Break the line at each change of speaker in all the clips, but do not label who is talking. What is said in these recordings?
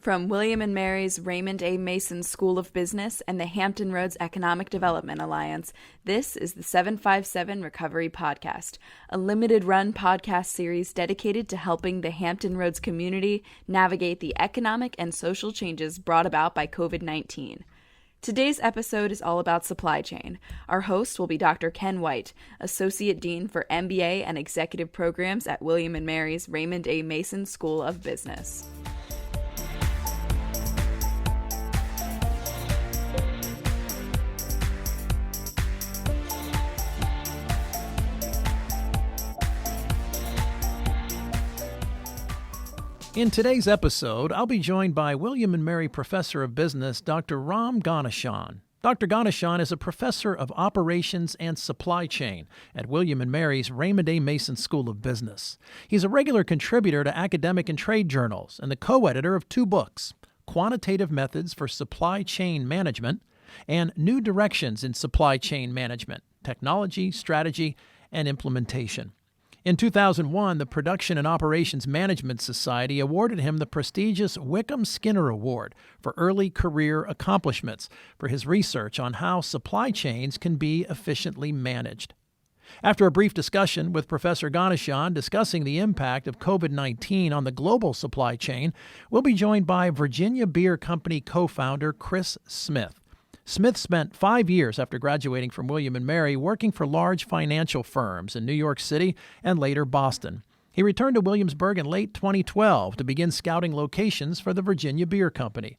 From William and Mary's Raymond A. Mason School of Business and the Hampton Roads Economic Development Alliance, this is the 757 Recovery Podcast, a limited-run podcast series dedicated to helping the Hampton Roads community navigate the economic and social changes brought about by COVID-19. Today's episode is all about supply chain. Our host will be Dr. Ken White, Associate Dean for MBA and Executive Programs at William and Mary's Raymond A. Mason School of Business.
In today's episode, I'll be joined by William and Mary Professor of Business, Dr. Ganeshan. Dr. Ganeshan is a professor of operations and supply chain at William and Mary's Raymond A. Mason School of Business. He's a regular contributor to academic and trade journals and the co-editor of two books, Quantitative Methods for Supply Chain Management and New Directions in Supply Chain Management, Technology, Strategy, and Implementation. In 2001, the Production and Operations Management Society awarded him the prestigious Wickham Skinner Award for early career accomplishments for his research on how supply chains can be efficiently managed. After a brief discussion with Professor Ganeshan discussing the impact of COVID-19 on the global supply chain, we'll be joined by Virginia Beer Company co-founder Chris Smith. Smith spent 5 years after graduating from William & Mary working for large financial firms in New York City and later Boston. He returned to Williamsburg in late 2012 to begin scouting locations for the Virginia Beer Company.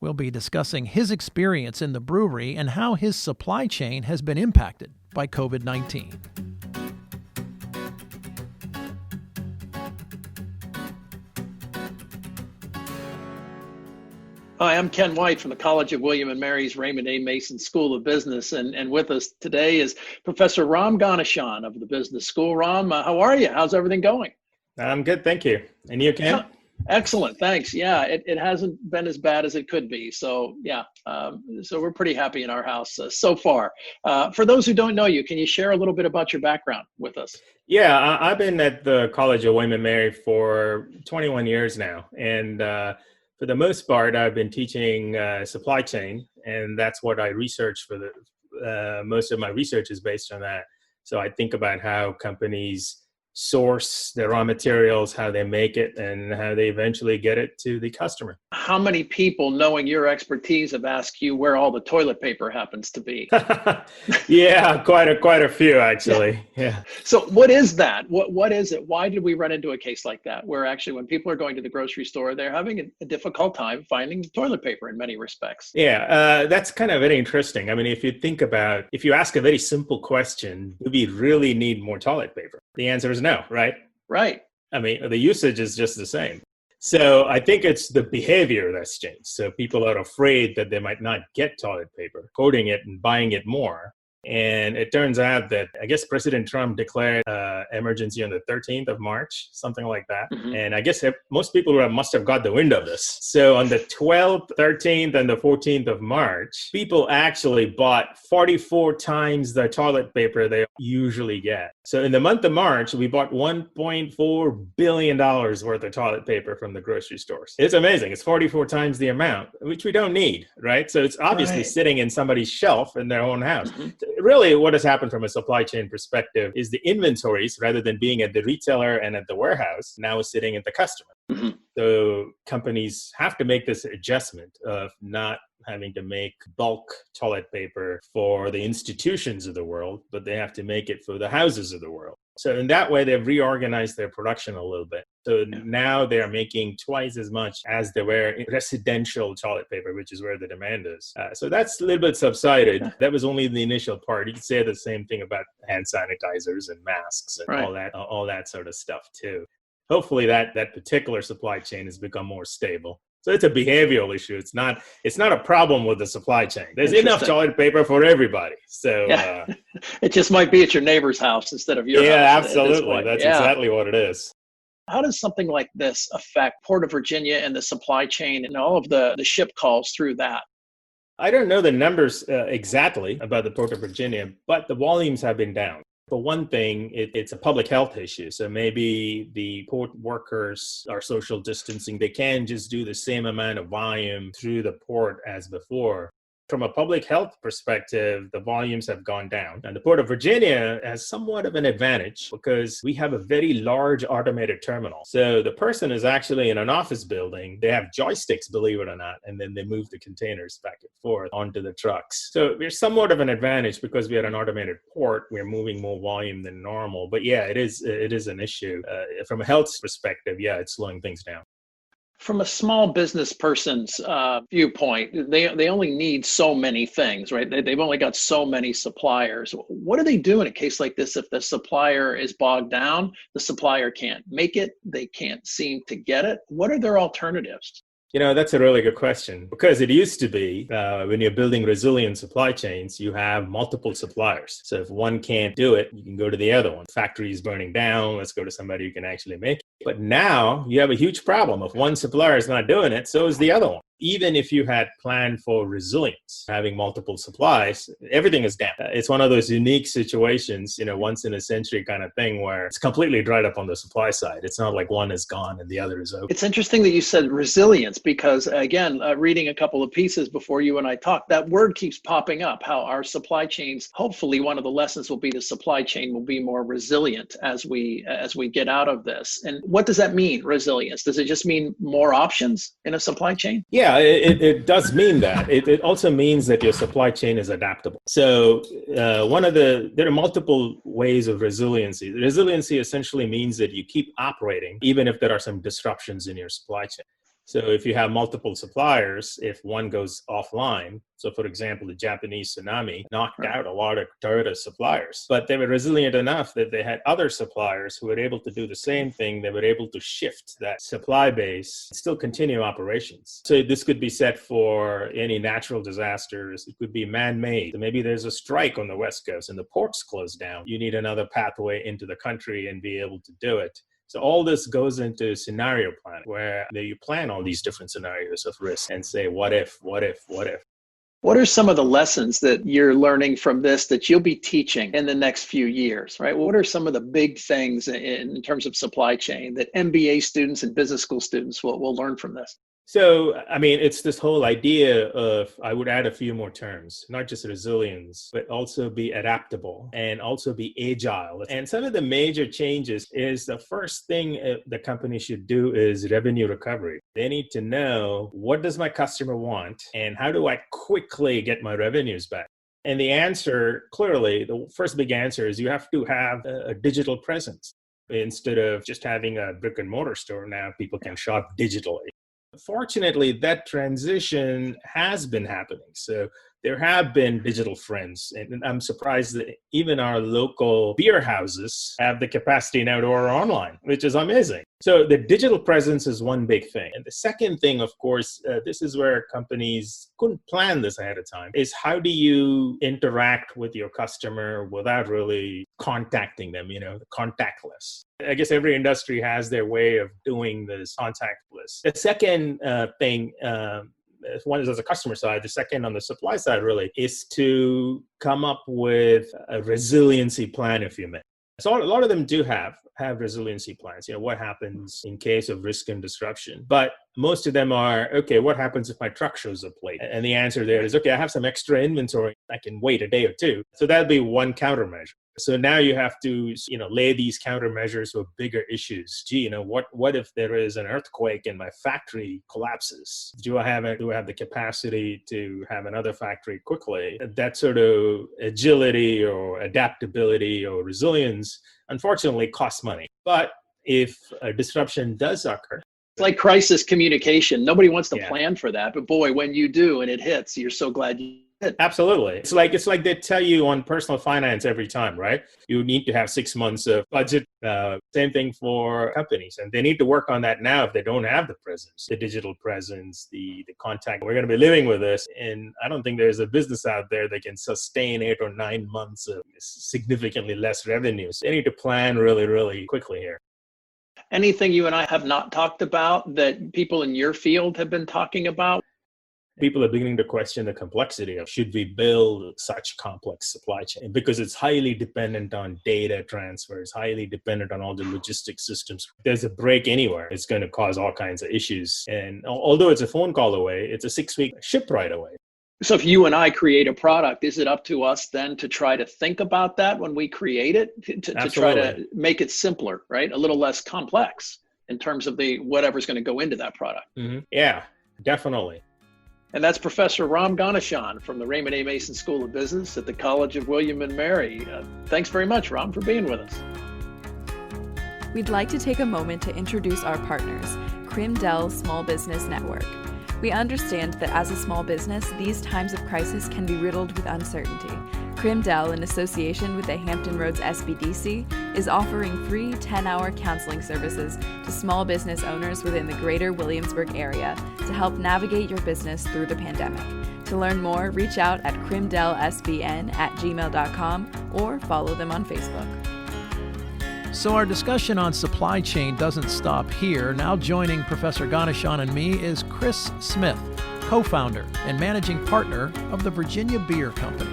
We'll be discussing his experience in the brewery and how his supply chain has been impacted by COVID-19.
Hi, I'm Ken White from the College of William & Mary's Raymond A. Mason School of Business, and with us today is Professor Ram Ganeshan of the Business School. Ram, how are you? How's everything going?
I'm good, thank you. And you, Ken?
Excellent, thanks. Yeah, it hasn't been as bad as it could be. So yeah, so we're pretty happy in our house so far. For those who don't know you, can you share a little bit about your background with us?
Yeah, I've been at the College of William & Mary for 21 years now, and for the most part, I've been teaching supply chain, and that's what I research for most of my research is based on that. So I think about how companies source their raw materials, how they make it, and how they eventually get it to the customer.
How many people, knowing your expertise, have asked you where all the toilet paper happens to be?
Yeah, quite a few actually. Yeah.
So what is that? What is it? Why did we run into a case like that, where actually when people are going to the grocery store, they're having a difficult time finding toilet paper in many respects?
Yeah, that's kind of very interesting. I mean, if you ask a very simple question, do we really need more toilet paper? The answer is no, right?
Right.
I mean, the usage is just the same. So I think it's the behavior that's changed. So people are afraid that they might not get toilet paper, hoarding it and buying it more. And it turns out that, I guess President Trump declared emergency on the 13th of March, something like that. Mm-hmm. And I guess most people must have got the wind of this. So on the 12th, 13th, and the 14th of March, people actually bought 44 times the toilet paper they usually get. So in the month of March, we bought $1.4 billion worth of toilet paper from the grocery stores. It's amazing. It's 44 times the amount, which we don't need, right? So it's obviously sitting in somebody's shelf in their own house. Mm-hmm. Really, what has happened from a supply chain perspective is the inventories, rather than being at the retailer and at the warehouse, now is sitting at the customer. Mm-hmm. So companies have to make this adjustment of not having to make bulk toilet paper for the institutions of the world, but they have to make it for the houses of the world. So in that way, they've reorganized their production a little bit. So now they're making twice as much as they were in residential toilet paper, which is where the demand is. So that's a little bit subsided. That was only the initial part. You could say the same thing about hand sanitizers and masks and all that sort of stuff too. Hopefully that particular supply chain has become more stable. So it's a behavioral issue. It's not a problem with the supply chain. There's enough toilet paper for everybody. So
it just might be at your neighbor's house instead of your house.
Yeah, absolutely. That's exactly what it is.
How does something like this affect Port of Virginia and the supply chain and all of the ship calls through that?
I don't know the numbers exactly about the Port of Virginia, but the volumes have been down. For one thing, it's a public health issue. So maybe the port workers are social distancing. They can't just do the same amount of volume through the port as before. From a public health perspective, the volumes have gone down. And the Port of Virginia has somewhat of an advantage because we have a very large automated terminal. So the person is actually in an office building. They have joysticks, believe it or not, and then they move the containers back and forth onto the trucks. So we're somewhat of an advantage because we are an automated port. We're moving more volume than normal. But yeah, it is an issue. From a health perspective, yeah, it's slowing things down.
From a small business person's viewpoint, they only need so many things, right? They've only got so many suppliers. What do they do in a case like this if the supplier is bogged down, the supplier can't make it, they can't seem to get it? What are their alternatives?
That's a really good question because it used to be when you're building resilient supply chains, you have multiple suppliers. So if one can't do it, you can go to the other one. Factory is burning down. Let's go to somebody who can actually make it. But now you have a huge problem. If one supplier is not doing it, so is the other one. Even if you had planned for resilience, having multiple supplies, everything is down. It's one of those unique situations, once in a century kind of thing where it's completely dried up on the supply side. It's not like one is gone and the other is open.
It's interesting that you said resilience because, again, reading a couple of pieces before you and I talked, that word keeps popping up, how our supply chains, hopefully one of the lessons will be the supply chain will be more resilient as we get out of this. And what does that mean, resilience? Does it just mean more options in a supply chain?
Yeah, it does mean that. It also means that your supply chain is adaptable. So there are multiple ways of resiliency. Resiliency essentially means that you keep operating even if there are some disruptions in your supply chain. So if you have multiple suppliers, if one goes offline, so for example, the Japanese tsunami knocked out a lot of Toyota suppliers, but they were resilient enough that they had other suppliers who were able to do the same thing. They were able to shift that supply base, still continue operations. So this could be set for any natural disasters. It could be man-made. So maybe there's a strike on the West Coast and the ports closed down. You need another pathway into the country and be able to do it. So all this goes into scenario planning, where you plan all these different scenarios of risk and say, what if? What are some of the lessons that you're learning from this that you'll be teaching in the next few years, right? What are some of the big things in terms of supply chain that MBA students and business school students will learn from this? So, it's this whole idea of, I would add a few more terms, not just resilience, but also be adaptable and also be agile. And some of the major changes is the first thing the company should do is revenue recovery. They need to know, what does my customer want and how do I quickly get my revenues back? And the answer, clearly, the first big answer is you have to have a digital presence. Instead of just having a brick and mortar store, now people can shop digitally. Fortunately, that transition has been happening. So there have been digital friends, and I'm surprised that even our local beer houses have the capacity now to order online, which is amazing. So the digital presence is one big thing. And the second thing, of course, this is where companies couldn't plan this ahead of time, is how do you interact with your customer without really contacting them, contactless. I guess every industry has their way of doing this contactless. The second thing, one is as a customer side, the second on the supply side really is to come up with a resiliency plan, if you may. So a lot of them do have resiliency plans. What happens in case of risk and disruption? But most of them are, okay, what happens if my truck shows up late? And the answer there is, okay, I have some extra inventory. I can wait a day or two. So that'd be one countermeasure. So now you have to, lay these countermeasures for bigger issues. What if there is an earthquake and my factory collapses? Do I have the capacity to have another factory quickly? That sort of agility or adaptability or resilience, unfortunately, costs money. But if a disruption does occur,
it's like crisis communication. Nobody wants to plan for that, but boy, when you do and it hits, you're so glad you did.
Absolutely. It's like they tell you on personal finance every time, right? You need to have 6 months of budget. Same thing for companies. And they need to work on that now if they don't have the presence, the digital presence, the contact. We're going to be living with this. And I don't think there's a business out there that can sustain 8 or 9 months of significantly less revenues. They need to plan really, really quickly here.
Anything you and I have not talked about that people in your field have been talking about?
People are beginning to question the complexity of should we build such complex supply chain, because it's highly dependent on data transfers, highly dependent on all the logistics systems. If there's a break anywhere, it's going to cause all kinds of issues. And although it's a phone call away, it's a 6-week ship right away.
So if you and I create a product, is it up to us then to try to think about that when we create it, to try to make it simpler, right? A little less complex in terms of the whatever's going to go into that product.
Mm-hmm. Yeah, definitely.
And that's Professor Ram Ganeshan from the Raymond A. Mason School of Business at the College of William and Mary. Thanks very much, Ram, for being with us.
We'd like to take a moment to introduce our partners, Crimdell Small Business Network. We understand that as a small business, these times of crisis can be riddled with uncertainty. Crimdell, in association with the Hampton Roads SBDC, is offering free 10-hour counseling services to small business owners within the greater Williamsburg area to help navigate your business through the pandemic. To learn more, reach out at crimdellsbn@gmail.com or follow them on Facebook.
So our discussion on supply chain doesn't stop here. Now joining Professor Ganeshan and me is Chris Smith, co-founder and managing partner of the Virginia Beer Company.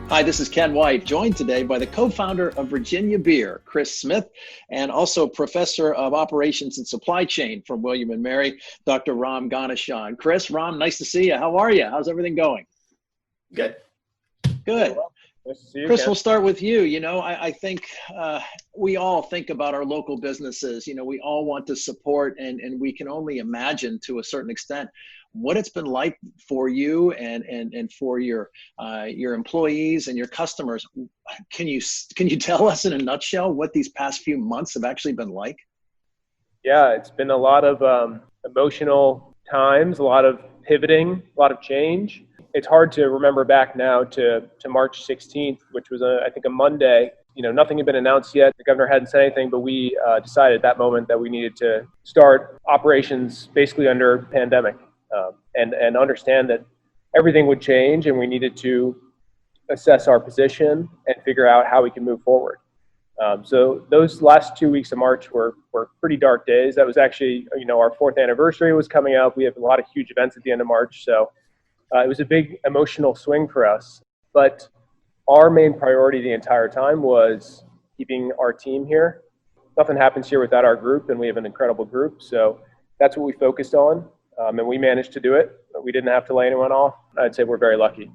Hi, this is Ken White, joined today by the co-founder of Virginia Beer, Chris Smith, and also professor of operations and supply chain from William and Mary, Dr. Ram Ganeshan. Chris, Ram, nice to see you. How are you? How's everything going?
Good.
Good.
Nice to see you,
Chris,
Ken.
we'll start with you. You know, I think we all think about our local businesses. You know, we all want to support, and we can only imagine to a certain extent what it's been like for you and for your employees and your customers. Can you tell us in a nutshell what these past few months have actually been like?
Yeah, it's been a lot of emotional times, a lot of pivoting, a lot of change. It's hard to remember back now to March 16th, which was, I think, a Monday. You know, nothing had been announced yet. The governor hadn't said anything, but we decided at that moment that we needed to start operations basically under pandemic and understand that everything would change and we needed to assess our position and figure out how we can move forward. So those last 2 weeks of March were pretty dark days. That was actually, you know, our 4th anniversary was coming up. We have a lot of huge events at the end of March. So it was a big emotional swing for us, but our main priority the entire time was keeping our team here. Nothing happens here without our group, and we have an incredible group. So that's what we focused on, and we managed to do it. We didn't have to lay anyone off. I'd say we're very lucky.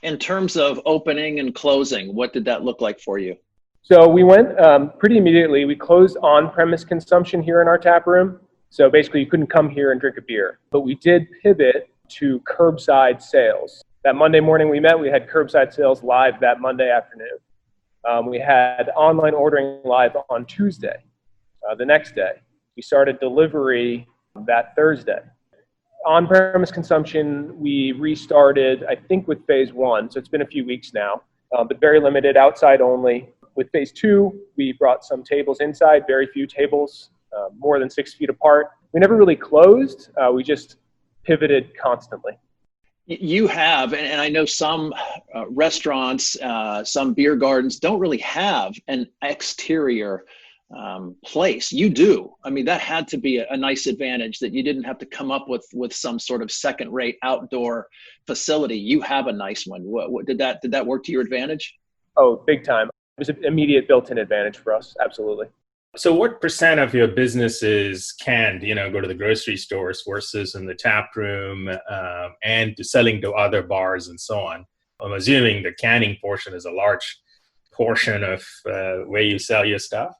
In terms of opening and closing, what did that look like for you?
So we went pretty immediately. We closed on-premise consumption here in our tap room. So basically, you couldn't come here and drink a beer. But we did pivot to curbside sales. That Monday morning we met, we had curbside sales live that Monday afternoon. We had online ordering live on Tuesday. The next day, we started delivery that Thursday. On-premise consumption, we restarted, I think, with phase 1. So it's been a few weeks now, but very limited, outside only. With phase 2, we brought some tables inside, very few tables, more than 6 feet apart. We never really closed. We just pivoted constantly.
You have, and I know some restaurants, some beer gardens don't really have an exterior place. You do. I mean, that had to be a nice advantage that you didn't have to come up with some sort of second-rate outdoor facility. You have a nice one. What did that work to your advantage?
Oh, big time. It was an immediate built-in advantage for us. Absolutely.
So what percent of your business is canned, go to the grocery stores versus in the tap room and selling to other bars and so on? I'm assuming the canning portion is a large portion of where you sell your stuff.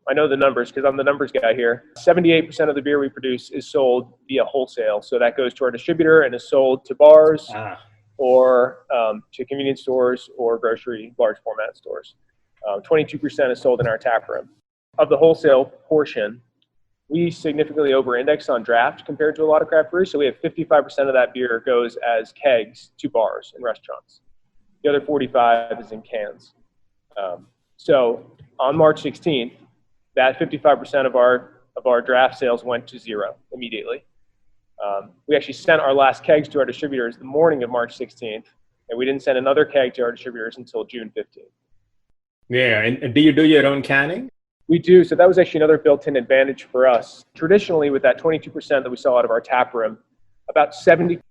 I know the numbers because I'm the numbers guy here. 78% of the beer we produce is sold via wholesale. So that goes to our distributor and is sold to bars or to convenience stores or grocery large format stores. 22% is sold in our tap room. Of the wholesale portion, we significantly over-index on draft compared to a lot of craft breweries. So we have 55% of that beer goes as kegs to bars and restaurants. The other 45 is in cans. So on March 16th, that 55% of our draft sales went to zero immediately. We actually sent our last kegs to our distributors the morning of March 16th, and we didn't send another keg to our distributors until June 15th.
Yeah, and do you do your own canning?
We do. So that was actually another built-in advantage for us. Traditionally, with that 22% that we sell out of our tap room, About 70%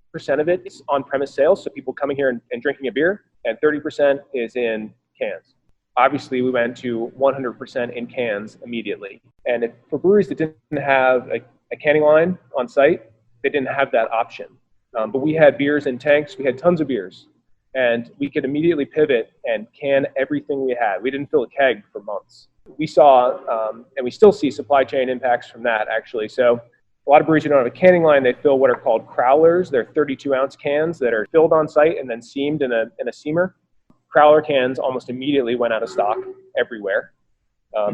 of it is on-premise sales, so people coming here and drinking a beer, and 30% is in cans. Obviously, we went to 100% in cans immediately. And for breweries that didn't have a canning line on site, they didn't have that option. But we had beers in tanks. We had tons of beers. And we could immediately pivot and can everything we had. We didn't fill a keg for months. We saw, and we still see supply chain impacts from that, actually. So a lot of breweries who don't have a canning line, they fill what are called crowlers. They're 32-ounce cans that are filled on site and then seamed in a seamer. Crowler cans almost immediately went out of stock everywhere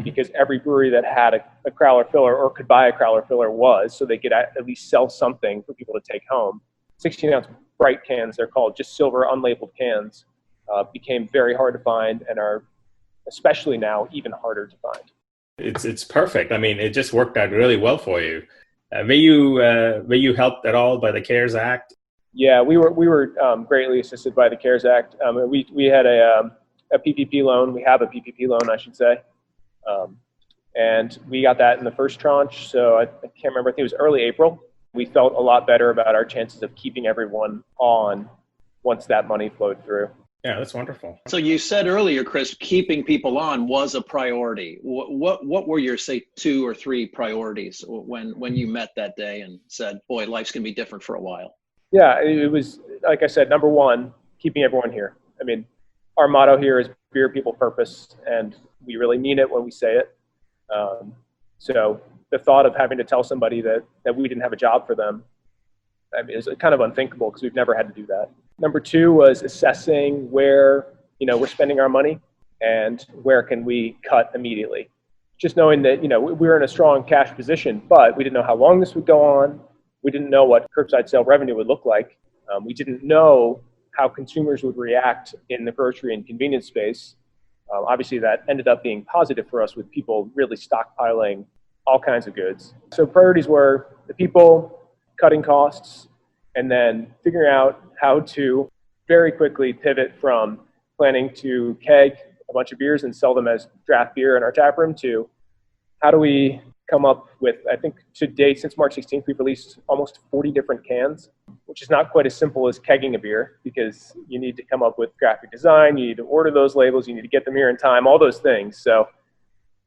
because every brewery that had a crowler filler or could buy a crowler filler so they could at least sell something for people to take home. 16-ounce bright cans, they're called, just silver unlabeled cans, became very hard to find and are, especially now, even harder to find.
It's perfect. I mean, it just worked out really well for you. Were you helped at all by the CARES Act?
Yeah, we were greatly assisted by the CARES Act. We had a PPP loan. We have a PPP loan, I should say. And we got that in the first tranche. So I can't remember. I think it was early April. We felt a lot better about our chances of keeping everyone on once that money flowed through.
Yeah, that's wonderful.
So you said earlier, Chris, keeping people on was a priority. What were your, say, 2 or 3 priorities when you met that day and said, boy, life's going to be different for a while?
Yeah, it was, like I said, number one, keeping everyone here. I mean, our motto here is beer, people, purpose, and we really mean it when we say it. So the thought of having to tell somebody that we didn't have a job for them, I mean, is kind of unthinkable because we've never had to do that. Number 2 was assessing where, we're spending our money and where can we cut immediately. Just knowing that, we were in a strong cash position, but we didn't know how long this would go on. We didn't know what curbside sale revenue would look like. We didn't know how consumers would react in the grocery and convenience space. Obviously, that ended up being positive for us with people really stockpiling all kinds of goods. So priorities were the people, cutting costs, and then figuring out how to very quickly pivot from planning to keg a bunch of beers and sell them as draft beer in our tap room to how do we come up with, I think to date, since March 16th, we've released almost 40 different cans, which is not quite as simple as kegging a beer because you need to come up with graphic design, you need to order those labels, you need to get them here in time, all those things. So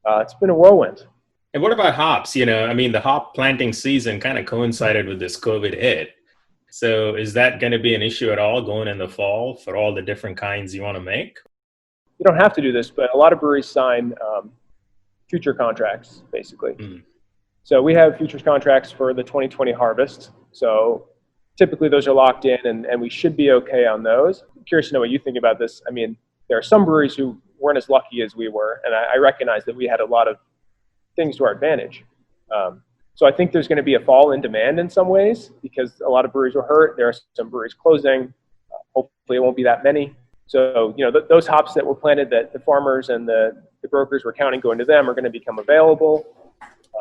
it's been a whirlwind.
And what about hops? The hop planting season kind of coincided with this COVID hit. So is that going to be an issue at all going in the fall for all the different kinds you want to make?
You don't have to do this, but a lot of breweries sign future contracts, basically. So we have futures contracts for the 2020 harvest. So typically those are locked in and we should be okay on those. I'm curious to know what you think about this. I mean, there are some breweries who weren't as lucky as we were, and I recognize that we had a lot of things to our advantage. So I think there's going to be a fall in demand in some ways because a lot of breweries were hurt. There are some breweries closing. Hopefully it won't be that many. So, those hops that were planted that the farmers and the brokers were counting going to them are going to become available.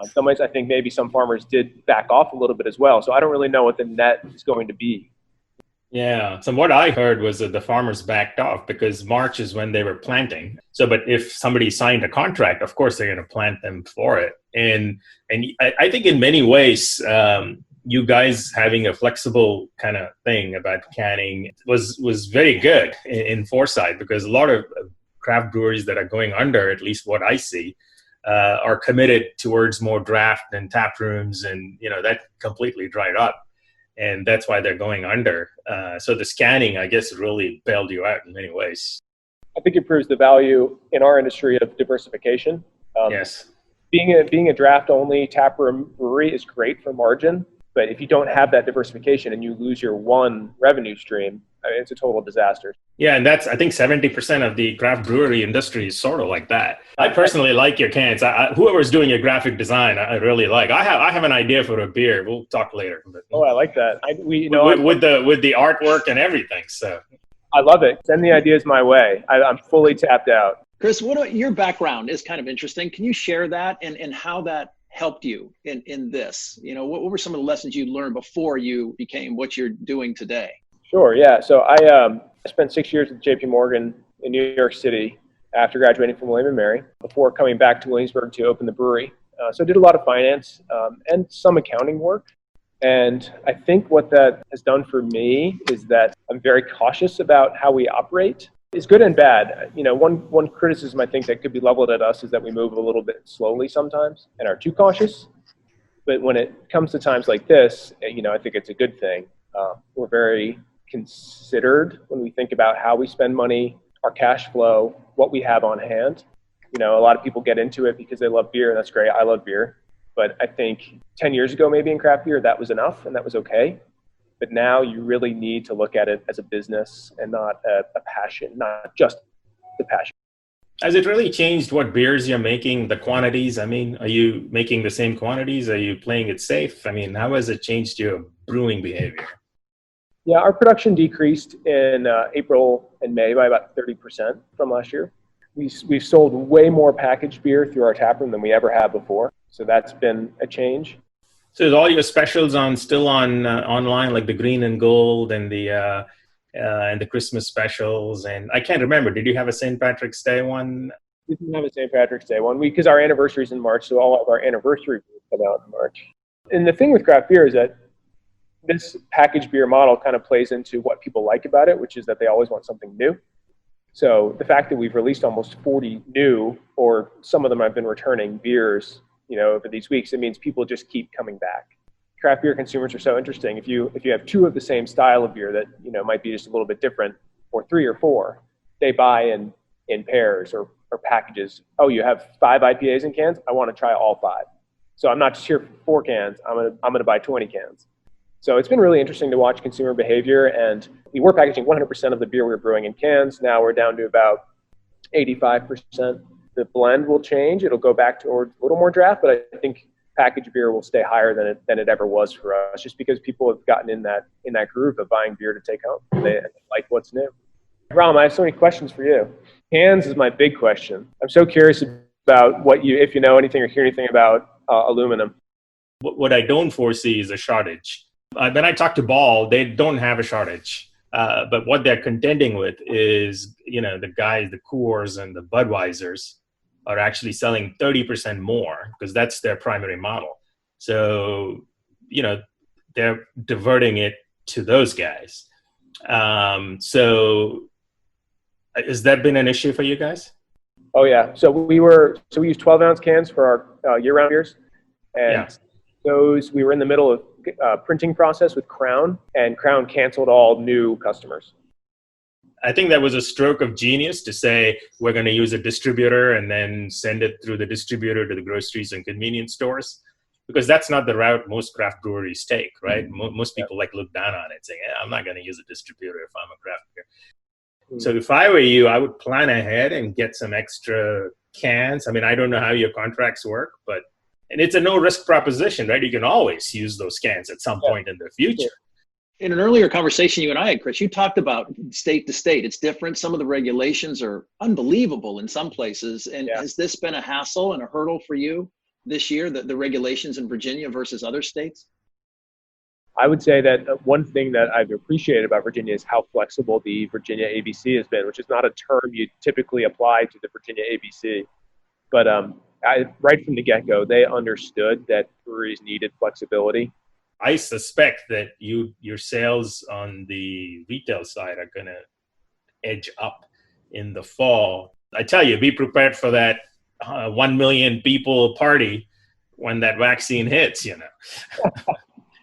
In some ways, I think maybe some farmers did back off a little bit as well. So I don't really know what the net is going to be.
Yeah. So what I heard was that the farmers backed off because March is when they were planting. So, but if somebody signed a contract, of course, they're going to plant them for it. And I think in many ways, you guys having a flexible kind of thing about canning was very good in foresight because a lot of craft breweries that are going under, at least what I see, are committed towards more draft and tap rooms, and that completely dried up. And that's why they're going under. So the scanning, I guess, really bailed you out in many ways.
I think it proves the value in our industry of diversification.
Yes.
Being a draft-only taproom brewery is great for margin, but if you don't have that diversification and you lose your one revenue stream, it's a total disaster.
Yeah, and that's, I think 70% of the craft brewery industry is sort of like that. I personally like your cans. Whoever's doing your graphic design, I really like. I have an idea for a beer. We'll talk later.
Oh, I like that.
With the artwork and everything. So
I love it. Send the ideas my way. I'm fully tapped out.
Chris, your background is kind of interesting. Can you share that and how that helped you in this? What were some of the lessons you learned before you became what you're doing today?
Sure. Yeah. So I spent 6 years at JP Morgan in New York City after graduating from William & Mary before coming back to Williamsburg to open the brewery. So I did a lot of finance and some accounting work. And I think what that has done for me is that I'm very cautious about how we operate. It's good and bad. One criticism I think that could be leveled at us is that we move a little bit slowly sometimes and are too cautious. But when it comes to times like this, I think it's a good thing. We're very considered when we think about how we spend money, our cash flow, what we have on hand. A lot of people get into it because they love beer, and that's great. I love beer. But I think 10 years ago, maybe in craft beer, that was enough and that was okay. But now you really need to look at it as a business and not a passion, not just the passion.
Has it really changed what beers you're making, the quantities? I mean, are you making the same quantities? Are you playing it safe? I mean, how has it changed your brewing behavior?
Yeah, our production decreased in April and May by about 30% from last year. We've sold way more packaged beer through our taproom than we ever have before. So that's been a change.
So is all your specials still on online, like the green and gold and the Christmas specials? And I can't remember. Did you have a St. Patrick's Day one?
We didn't have a St. Patrick's Day one because our anniversary is in March, so all of our anniversary beers come out in March. And the thing with craft beer is that this packaged beer model kind of plays into what people like about it, which is that they always want something new. So the fact that we've released almost 40 new, or some of them I've been returning beers, over these weeks, it means people just keep coming back. Craft beer consumers are so interesting. If you have two of the same style of beer that, might be just a little bit different, or three or four, they buy in pairs or packages. Oh, you have 5 IPAs in cans? I want to try all 5. So I'm not just here for 4 cans. I'm gonna buy 20 cans. So it's been really interesting to watch consumer behavior, and we were packaging 100% of the beer we were brewing in cans. Now we're down to about 85%. The blend will change. It'll go back towards a little more draft, but I think packaged beer will stay higher than it ever was for us, just because people have gotten in that groove of buying beer to take home. They like what's new. Ram, I have so many questions for you. Cans is my big question. I'm so curious about if you know anything or hear anything about aluminum.
What I don't foresee is a shortage. When I talk to Ball, they don't have a shortage. But what they're contending with is, the guys, the Coors and the Budweisers are actually selling 30% more because that's their primary model. So, they're diverting it to those guys. So has that been an issue for you guys?
Oh yeah. So we use 12-ounce cans for our year-round beers. And those, we were in the middle of printing process with Crown, and Crown canceled all new customers.
I think that was a stroke of genius to say we're going to use a distributor and then send it through the distributor to the groceries and convenience stores, because that's not the route most craft breweries take, right? Most people look down on it, saying, I'm not going to use a distributor if I'm a craft beer. So if I were you, I would plan ahead and get some extra cans. I mean, I don't know how your contracts work, and it's a no-risk proposition, right? You can always use those cans at some point in the future.
In an earlier conversation you and I had, Chris, you talked about state to state. It's different. Some of the regulations are unbelievable in some places. And has this been a hassle and a hurdle for you this year, the regulations in Virginia versus other states?
I would say that one thing that I've appreciated about Virginia is how flexible the Virginia ABC has been, which is not a term you typically apply to the Virginia ABC. But right from the get-go, they understood that breweries needed flexibility.
I suspect that your sales on the retail side are going to edge up in the fall. I tell you, be prepared for that 1 million people party when that vaccine hits,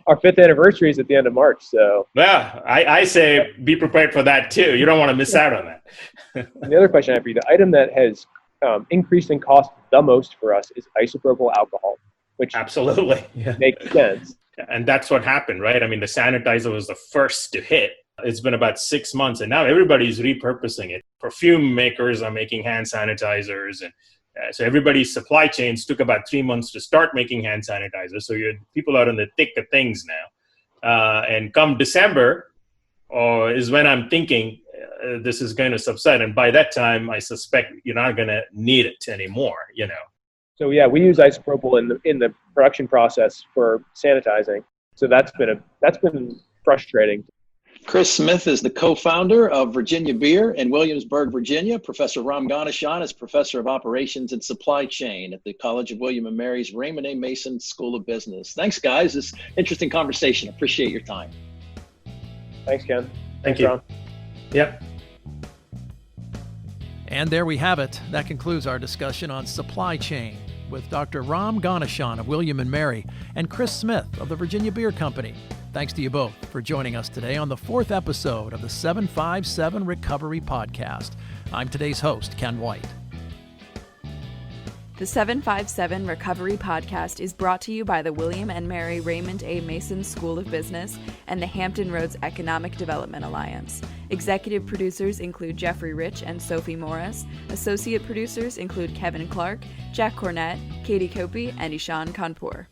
Our 5th anniversary is at the end of March, so.
Well, I say be prepared for that too. You don't want to miss out on that.
And the other question I have for you, the item that has increased in cost the most for us is isopropyl alcohol, which
absolutely
makes sense.
And that's what happened, right? I mean, the sanitizer was the first to hit. It's been about 6 months, and now everybody's repurposing it. Perfume makers are making hand sanitizers, and so everybody's supply chains took about 3 months to start making hand sanitizers. So people are in the thick of things now. And come December is when I'm thinking this is going to subside. And by that time, I suspect you're not going to need it anymore,
So yeah, we use isopropyl in the production process for sanitizing. So that's been frustrating.
Chris Smith is the co-founder of Virginia Beer in Williamsburg, Virginia. Professor Ram Ganeshan is professor of operations and supply chain at the College of William & Mary's Raymond A. Mason School of Business. Thanks, guys. This interesting conversation. Appreciate your time.
Thanks, Ken.
Thank you.
Ron.
Yep.
And there we have it. That concludes our discussion on supply chain with Dr. Ram Ganeshan of William & Mary and Chris Smith of the Virginia Beer Company. Thanks to you both for joining us today on the 4th episode of the 757 Recovery Podcast. I'm today's host, Ken White.
The 757 Recovery Podcast is brought to you by the William & Mary Raymond A. Mason School of Business and the Hampton Roads Economic Development Alliance. Executive producers include Jeffrey Rich and Sophie Morris. Associate producers include Kevin Clark, Jack Cornett, Katie Copey, and Ishan Kanpur.